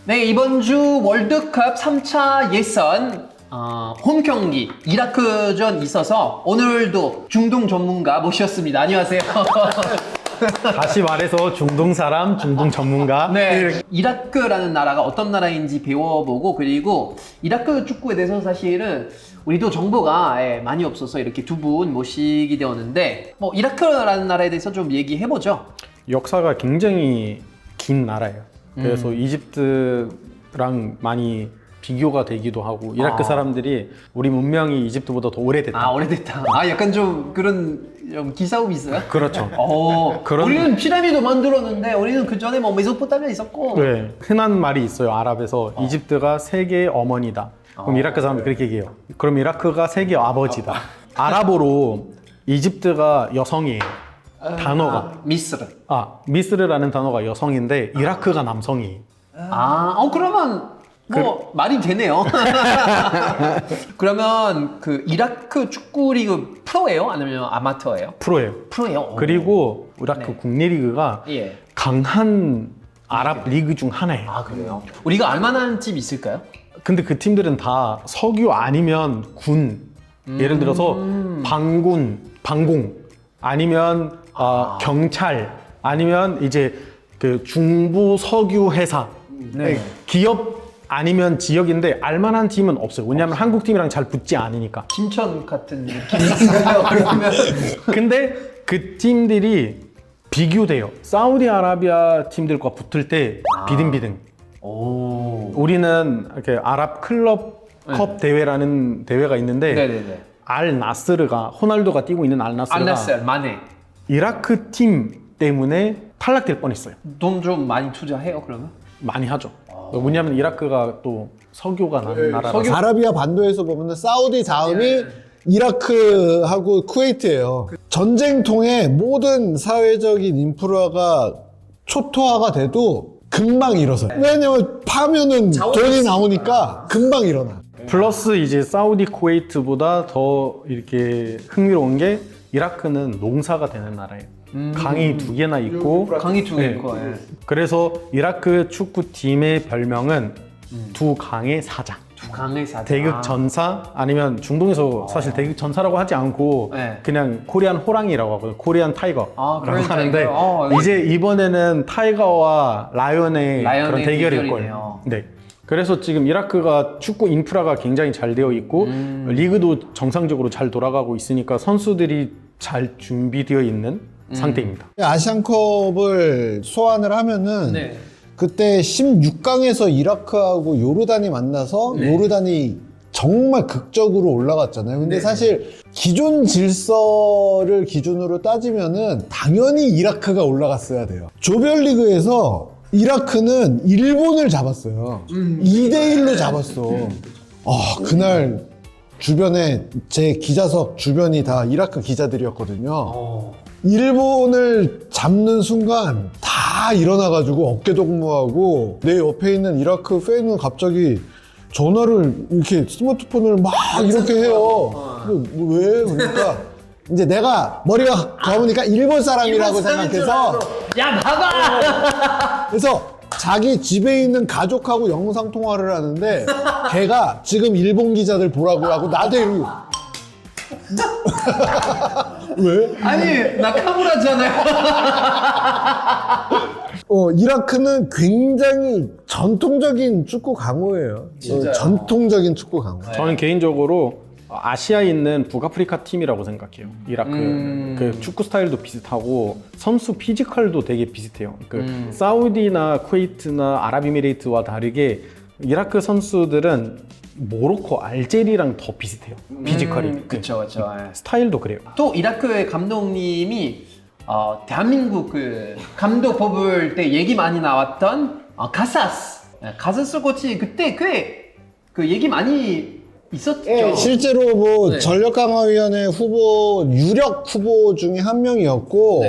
네, 이번 주 월드컵 3차 예선 홈 경기 이라크전 있어서 오늘도 중동 전문가 모셨습니다. 안녕하세요. 다시 말해서 중동 사람, 중동 전문가. 네, 이라크라는 나라가 어떤 나라인지 배워보고, 그리고 이라크 축구에 대해서 사실은 우리도 정보가 많이 없어서 이렇게 두 분 모시게 되었는데, 뭐 이라크라는 나라에 대해서 좀 얘기해보죠. 역사가 굉장히 긴 나라예요. 그래서 이집트랑 많이 비교가 되기도 하고, 이라크 사람들이 우리 문명이 이집트보다 더 오래됐다. 오래됐다. 약간 좀 그런 좀 기싸움이 있어요? 그렇죠. 그런... 우리는 피라미드 만들었는데 우리는 그 전에 뭐 메소포타미아 있었고. 네, 흔한 말이 있어요. 아랍에서 이집트가 세계의 어머니다. 그럼 이라크 사람들이 그렇게 얘기해요. 그럼 이라크가 세계의 아버지다. 아랍어로 이집트가 여성이에요. 단어가. 미스르. 미스르라는 단어가 여성인데 이라크가 남성이에요. 그러면 뭐 말이 되네요. 그러면 그 이라크 축구 리그 프로예요? 아니면 아마추어예요? 프로예요. 프로예요. 그리고 이라크 네. 국내리그가 예. 강한 아랍 리그 중 하나예요. 그래요? 우리가 알만한 팀 있을까요? 근데 그 팀들은 다 석유 아니면 군. 예를 들어서 방공 아니면 경찰 아니면 이제 그 중부 석유 회사. 네. 기업 아니면 지역인데 알만한 팀은 없어요. 왜냐하면 한국 팀이랑 잘 붙지 않으니까. 김천 같은 느낌인가요? 그러면 근데 그 팀들이 비교돼요. 사우디아라비아 팀들과 붙을 때 비등비등. 우리는 이렇게 아랍 클럽 컵 대회라는 대회가 있는데 네네네. 알 나스르가 호날두가 뛰고 있는 알 나스르가 알났어요. 마네. 이라크 팀 때문에 탈락될 뻔했어요. 돈 좀 많이 투자해요, 그러면? 많이 하죠. 왜냐하면 이라크가 또 석유가 나는 나라라서. 아라비아 반도에서 보면 사우디 다음이 이라크하고 쿠웨이트예요. 전쟁통에 모든 사회적인 인프라가 초토화가 돼도 금방 일어서요. 왜냐면 파면은 돈이 나오니까 금방 일어나. 플러스 이제 사우디 쿠웨이트보다 더 이렇게 흥미로운 게 이라크는 농사가 되는 나라예요. 강이 2개나 있고 강이 두 개 네. 있고. 예. 그래서 이라크 축구팀의 별명은 두 강의 사자. 두 강의 사자. 대극 전사 아니면 중동에서 사실 대극 전사라고 하지 않고 네. 그냥 코리안 호랑이라고 하거든요. 코리안 타이거라고 코리안 하는데 타이거. 이제 이번에는 타이거와 라이언의 그런 대결일 대결이네요. 거예요. 네. 그래서 지금 이라크가 축구 인프라가 굉장히 잘 되어 있고 리그도 정상적으로 잘 돌아가고 있으니까 선수들이 잘 준비되어 있는 상태입니다. 아시안컵을 소환을 하면은 네. 그때 16강에서 이라크하고 요르단이 만나서 요르단이 정말 극적으로 올라갔잖아요. 근데 사실 기존 질서를 기준으로 따지면은 당연히 이라크가 올라갔어야 돼요. 조별리그에서 이라크는 일본을 잡았어요. 2대1로 잡았어. 그날 주변에 제 기자석 주변이 다 이라크 기자들이었거든요. 일본을 잡는 순간 다 일어나가지고 어깨 동무하고 내 옆에 있는 이라크 팬은 갑자기 전화를 이렇게 스마트폰을 막 이렇게 해요. 왜? 그러니까 이제 내가 머리가 검으니까 일본 사람이라고 생각해서 야, 나가! 그래서 자기 집에 있는 가족하고 영상 통화를 하는데 걔가 지금 일본 기자들 보라고 하고 나한테 이러고 왜? 아니, 나카무라잖아요. 이라크는 굉장히 전통적인 축구 강호예요. 전통적인 축구 강호. 저는 개인적으로 아시아에 있는 북아프리카 팀이라고 생각해요. 이라크 그 축구 스타일도 비슷하고 선수 피지컬도 되게 비슷해요. 사우디나 쿠웨이트나 아랍에미레이트와 다르게 이라크 선수들은 모로코, 알제리랑 더 비슷해요. 피지컬이. 그쵸. 스타일도 그래요. 또 이라크의 감독님이 대한민국 그 감독 뽑을 때 얘기 많이 나왔던 가사스 코치 그때 꽤 그 얘기 많이 있었죠. 실제로 뭐 전력강화위원회 후보 유력 후보 중에 한 명이었고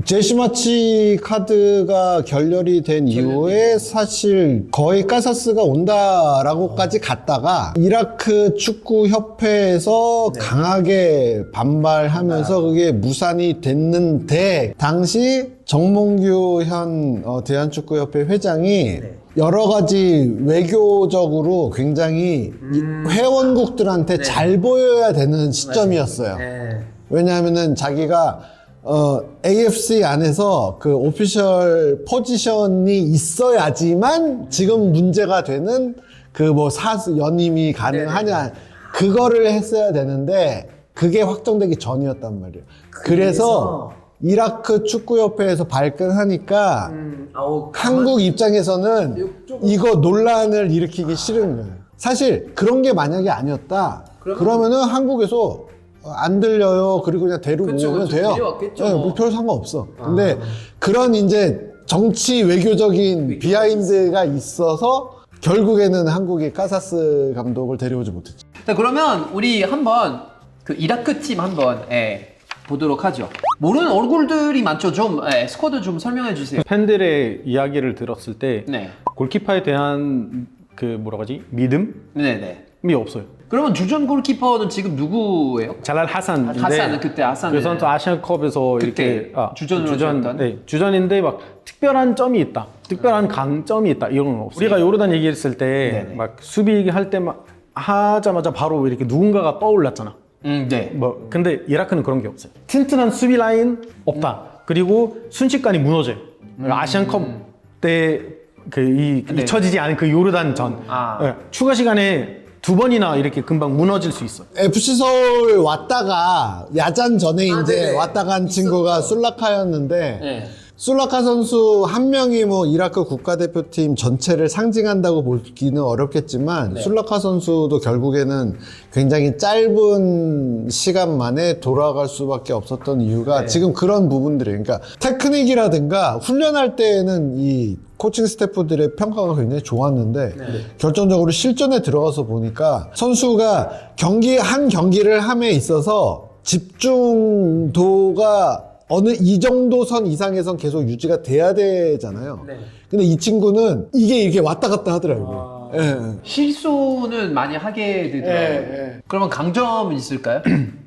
제시마치 카드가 결렬이 된 이후에 사실 거의 카사스가 온다라고까지 갔다가 이라크 축구협회에서 강하게 반발하면서 그게 무산이 됐는데 당시 정몽규 현 대한축구협회 회장이 여러 가지 외교적으로 굉장히 이 회원국들한테 네. 잘 보여야 되는 시점이었어요. 네. 왜냐하면은 자기가 AFC 안에서 그 오피셜 포지션이 있어야지만 지금 문제가 되는 그 뭐 연임이 가능하냐 그거를 했어야 되는데 그게 확정되기 전이었단 말이에요. 그래서 이라크 축구협회에서 발끈하니까 한국 입장에서는 이거 논란을 일으키기 싫은 거예요. 사실 그런 게 만약에 아니었다 그러면은 한국에서 안 들려요. 그리고 그냥 데리고 오면 돼요. 데려왔겠죠, 네, 뭐. 뭐 별 상관없어. 근데 그런 이제 정치 외교적인 비하인드가 있어서 결국에는 한국이 카사스 감독을 데려오지 못했죠. 자, 그러면 우리 한번 그 이라크 팀 한번 보도록 하죠. 모르는 얼굴들이 많죠. 좀 스쿼드 좀 설명해 주세요. 팬들의 이야기를 들었을 때 네. 골키퍼에 대한 그 뭐라고 하지? 믿음이 네네. 없어요. 그러면 주전 골키퍼는 지금 누구예요? 잘랄 하산인데 하산, 그때 하산. 그 선수 아시안컵에서 그때 이렇게 주전으로 줬던? 네, 주전인데 막 특별한 점이 있다, 특별한 강점이 있다 이런 건 없어요. 우리가 요르단 얘기했을 때 네네. 막 수비 얘기할 때 막 하자마자 바로 이렇게 누군가가 떠올랐잖아. 네. 뭐 근데 이라크는 그런 게 없어요. 튼튼한 수비 라인 없다. 그리고 순식간에 무너져요. 아시안컵 때 그 네. 잊혀지지 않은 그 요르단 전 네, 추가 시간에 2번이나 이렇게 금방 무너질 수 있어. FC 서울 왔다가 야잔 전에 이제 네네. 왔다 간 친구가 술라카였는데 네. 술라카 선수 한 명이 뭐 이라크 국가대표팀 전체를 상징한다고 보기는 어렵겠지만 술라카 선수도 결국에는 굉장히 짧은 시간 만에 돌아갈 수밖에 없었던 이유가 지금 그런 부분들이에요. 그러니까 테크닉이라든가 훈련할 때에는 이 코칭 스태프들의 평가가 굉장히 좋았는데 결정적으로 실전에 들어가서 보니까 선수가 한 경기를 함에 있어서 집중도가 어느 이 정도 선 이상에선 계속 유지가 돼야 되잖아요. 근데 이 친구는 이게 이렇게 왔다 갔다 하더라고요. 예. 실수는 많이 하게 되더라고요. 그러면 강점은 있을까요?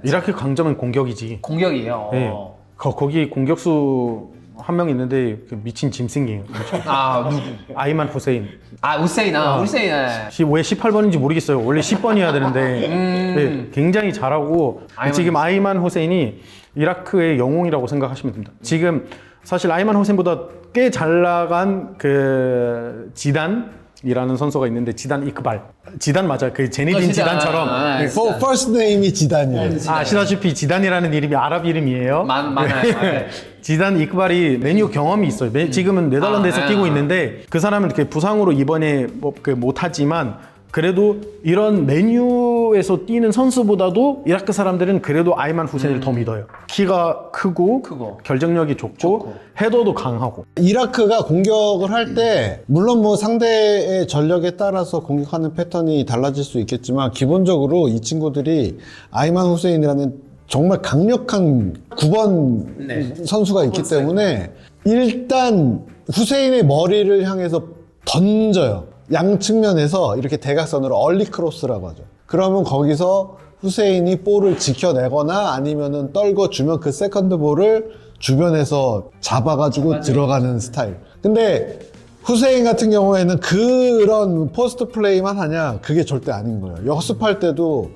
이라크 강점은 공격이지. 공격이에요. 네. 거기 공격수 한 명 있는데 그 미친 짐승이에요. 아, 누구? 아이만 후세인. 아, 우세인. 우세인. 왜 18번인지 모르겠어요. 원래 10번이어야 되는데 네, 굉장히 잘하고 지금 아이만 후세인이 이라크의 영웅이라고 생각하시면 됩니다. 지금 사실 아이만 후세인보다 꽤 잘 나간 그 지단이라는 선수가 있는데 지단 이크발. 지단 맞아. 그 제네딘 지단처럼. 네. 퍼스트 네임이 지단이에요. 아시다시피 지단이라는 이름이 아랍 이름이에요. 많아요. 지단 이크발이 메뉴 경험이 있어요. 지금은 네덜란드에서 뛰고 있는데 그 사람은 이렇게 부상으로 이번에 못하지만 그래도 이런 메뉴에서 뛰는 선수보다도 이라크 사람들은 그래도 아이만 후세인을 더 믿어요. 키가 크고 결정력이 좋고 헤더도 강하고. 이라크가 공격을 할 때 물론 뭐 상대의 전력에 따라서 공격하는 패턴이 달라질 수 있겠지만 기본적으로 이 친구들이 아이만 후세인이라는 정말 강력한 9번 선수가 있기 때문에 일단 후세인의 머리를 향해서 던져요. 양 측면에서 이렇게 대각선으로 얼리 크로스라고 하죠. 그러면 거기서 후세인이 볼을 지켜내거나 아니면은 떨궈주면 그 세컨드 볼을 주변에서 잡아가지고 들어가는 스타일. 근데 후세인 같은 경우에는 그런 포스트 플레이만 하냐? 그게 절대 아닌 거예요. 역습할 때도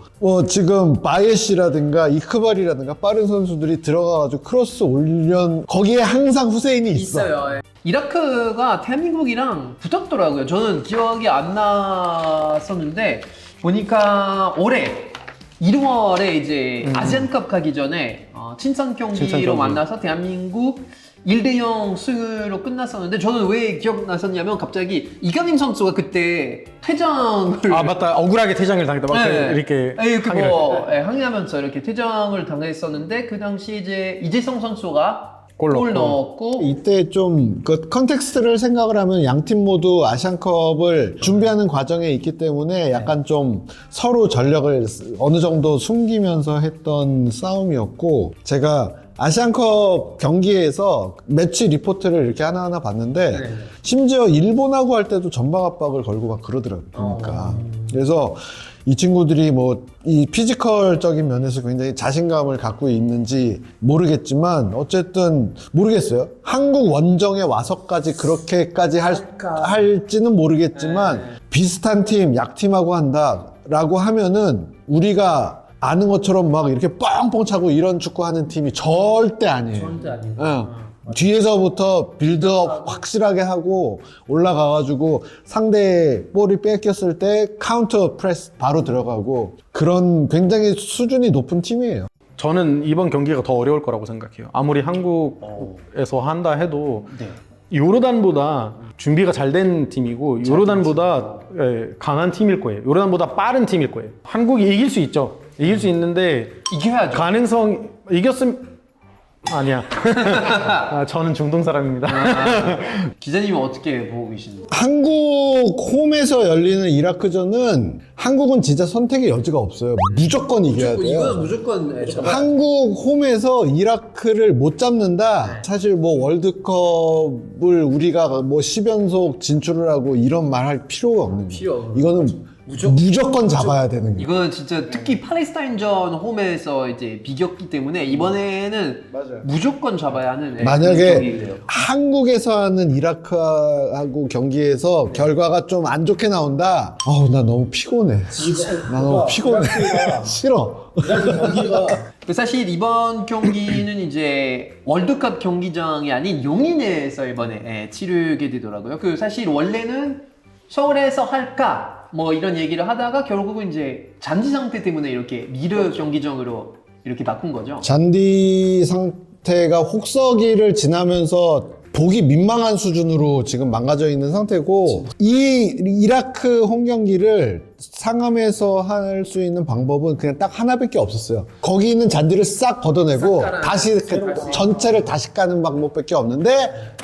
지금 바예시라든가 이크발이라든가 빠른 선수들이 들어가가지고 크로스 올련 거기에 항상 후세인이 있어요. 이라크가 대한민국이랑 붙었더라고요. 저는 기억이 안 났었는데 보니까 올해 1월에 이제 아시안컵 가기 전에 친선 경기로 만나서 대한민국 1대0 승으로 끝났었는데 저는 왜 기억났었냐면 갑자기 이강인 선수가 그때 퇴장을 맞다. 억울하게 퇴장을 당했다. 막 이렇게 항의하면서 이렇게 퇴장을 당했었는데 그 당시 이제 이재성 선수가 골 넣었고 이때 좀 그 컨텍스트를 생각을 하면 양 팀 모두 아시안컵을 준비하는 과정에 있기 때문에 약간 좀 서로 전력을 어느 정도 숨기면서 했던 싸움이었고 제가 아시안컵 경기에서 매치 리포트를 이렇게 하나하나 봤는데 심지어 일본하고 할 때도 전방 압박을 걸고 막 그러더라고요. 그러니까. 그래서 이 친구들이 뭐 이 피지컬적인 면에서 굉장히 자신감을 갖고 있는지 모르겠지만 어쨌든 모르겠어요. 한국 원정에 와서까지 그렇게까지 할지는 모르겠지만 비슷한 팀, 약팀하고 한다라고 하면은 우리가 아는 것처럼 막 이렇게 뻥뻥 차고 이런 축구 하는 팀이 절대 아니에요. 절대 아니에요. 응. 뒤에서부터 빌드업 확실하게 하고 올라가가지고 상대 볼이 뺏겼을 때 카운터 프레스 바로 들어가고 그런 굉장히 수준이 높은 팀이에요. 저는 이번 경기가 더 어려울 거라고 생각해요. 아무리 한국에서 한다 해도 요르단보다 준비가 잘 된 팀이고 요르단보다 강한 팀일 거예요. 요르단보다 빠른 팀일 거예요. 한국이 이길 수 있죠. 이길 수 있는데 이겨야죠. 가능성 이겼으면 아니야. 저는 중동 사람입니다. 기자님은 어떻게 보고 계십니까? 한국 홈에서 열리는 이라크전은 한국은 진짜 선택의 여지가 없어요. 무조건 이겨야 돼요. 이거는 무조건 한국 홈에서 이라크를 못 잡는다. 사실 뭐 월드컵을 우리가 뭐 10연속 진출을 하고 이런 말 할 필요가 없는 거예요. 이거는 무조건 잡아야 되는 거예요. 이거는 진짜 특히 팔레스타인전 홈에서 이제 비겼기 때문에 이번에는 무조건 잡아야 하는 그런 만약에 경기예요. 한국에서 하는 이라크하고 경기에서 결과가 좀 안 좋게 나온다. 나 너무 피곤해. 나 너무 피곤해. 싫어. 사실 이번 경기는 이제 월드컵 경기장이 아닌 용인에서 이번에 치르게 되더라고요. 사실 원래는 서울에서 할까 뭐 이런 얘기를 하다가 결국은 이제 잔디 상태 때문에 이렇게 미르 경기장으로 이렇게 바꾼 거죠. 잔디 상태가 혹서기를 지나면서 보기 민망한 수준으로 지금 망가져 있는 상태고 이 이라크 홈 경기를 상암에서 할 수 있는 방법은 그냥 딱 하나밖에 없었어요. 거기 있는 잔디를 싹 걷어내고 다시 전체를 다시 까는 방법밖에 없는데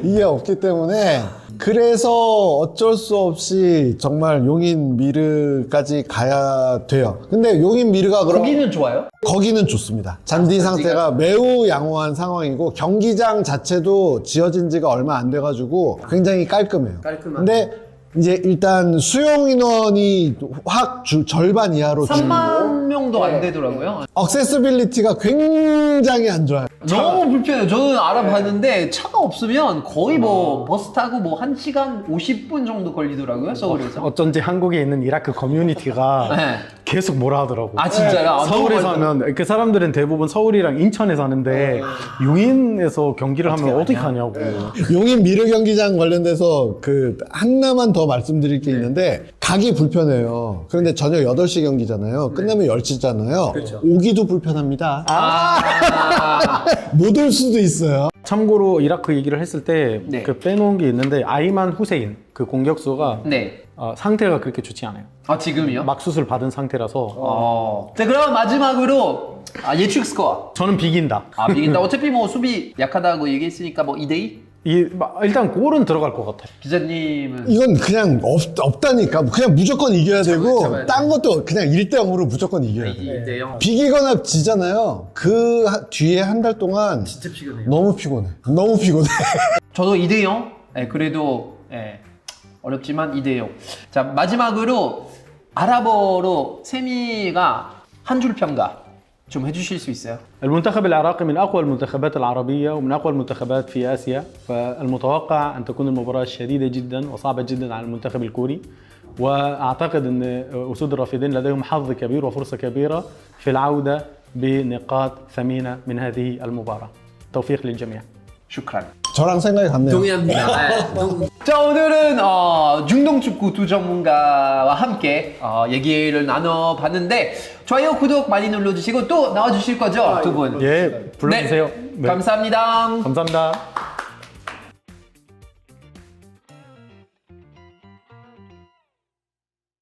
이게 없기 때문에 그래서 어쩔 수 없이 정말 용인 미르까지 가야 돼요. 근데 용인 미르가 그럼 거기는 좋아요? 거기는 좋습니다. 잔디 상태가 매우 양호한 상황이고 경기장 자체도 지어진 지가 얼마 안 돼가지고 굉장히 깔끔해요. 근데 이제 일단 수용 인원이 확 절반 이하로 3만 명도 안 되더라고요. 액세서빌리티가 굉장히 안 좋아요. 너무 불편해요. 저는 알아봤는데 차가 없으면 거의 뭐 버스 타고 뭐 1시간 50분 정도 걸리더라고요, 서울에서. 어쩐지 한국에 있는 이라크 커뮤니티가 네. 계속 뭐라 하더라고. 아, 진짜요? 아, 서울에 너무 사면 그 사람들은 대부분 서울이랑 인천에 사는데 용인에서 경기를 하면 어떻게 하냐고. 용인 미르 경기장 관련돼서 그 하나만 더 말씀드릴 게 있는데 가기 불편해요. 그런데 저녁 8시 경기잖아요. 끝나면 10시잖아요. 오기도 불편합니다. 못 올 수도 있어요. 참고로 이라크 얘기를 했을 때 네. 그 빼놓은 게 있는데 아이만 후세인 그 공격수가 네. 상태가 그렇게 좋지 않아요. 아, 지금이요? 막 수술 받은 상태라서 자, 그럼 마지막으로 예측 스코어. 저는 비긴다. 비긴다. 어차피 뭐 수비 약하다고 얘기했으니까 뭐 2대2? 일단 골은 들어갈 것 같아요. 기자님은 이건 그냥 없다니까. 그냥 무조건 이겨야 되고 잡아야 돼. 딴 것도 그냥 1대0으로 무조건 이겨야 돼. 2대0. 비기거나 지잖아요. 그 뒤에 한 달 동안 진짜 피곤해요. 너무 피곤해. 너무 피곤해. 저도 2대0. 그래도 어렵지만 2대0. 자, 마지막으로 아랍어로 세미가 한 줄 평가 좀 해주실 수 있어요? المنتخب العراقي من أقوى المنتخبات العربية ومن أقوى المنتخبات في آسيا، فالمتوقع أن تكون المباراة شديدة جدا وصعبة جدا على المنتخب الكوري، وأعتقد أن أسود الرافدين لديهم حظ كبير وفرصة كبيرة في العودة بنقاط ثمينة من هذه المباراة. توفيق للجميع. 슈크란. 저랑 생각이 같네요. 동의합니다. 자, 오늘은 중동 축구 두 전문가와 함께 얘기를 나눠봤는데 좋아요, 구독 많이 눌러주시고 또 나와주실 거죠, 두 분? 예, 불러주세요. 네. 감사합니다. 감사합니다.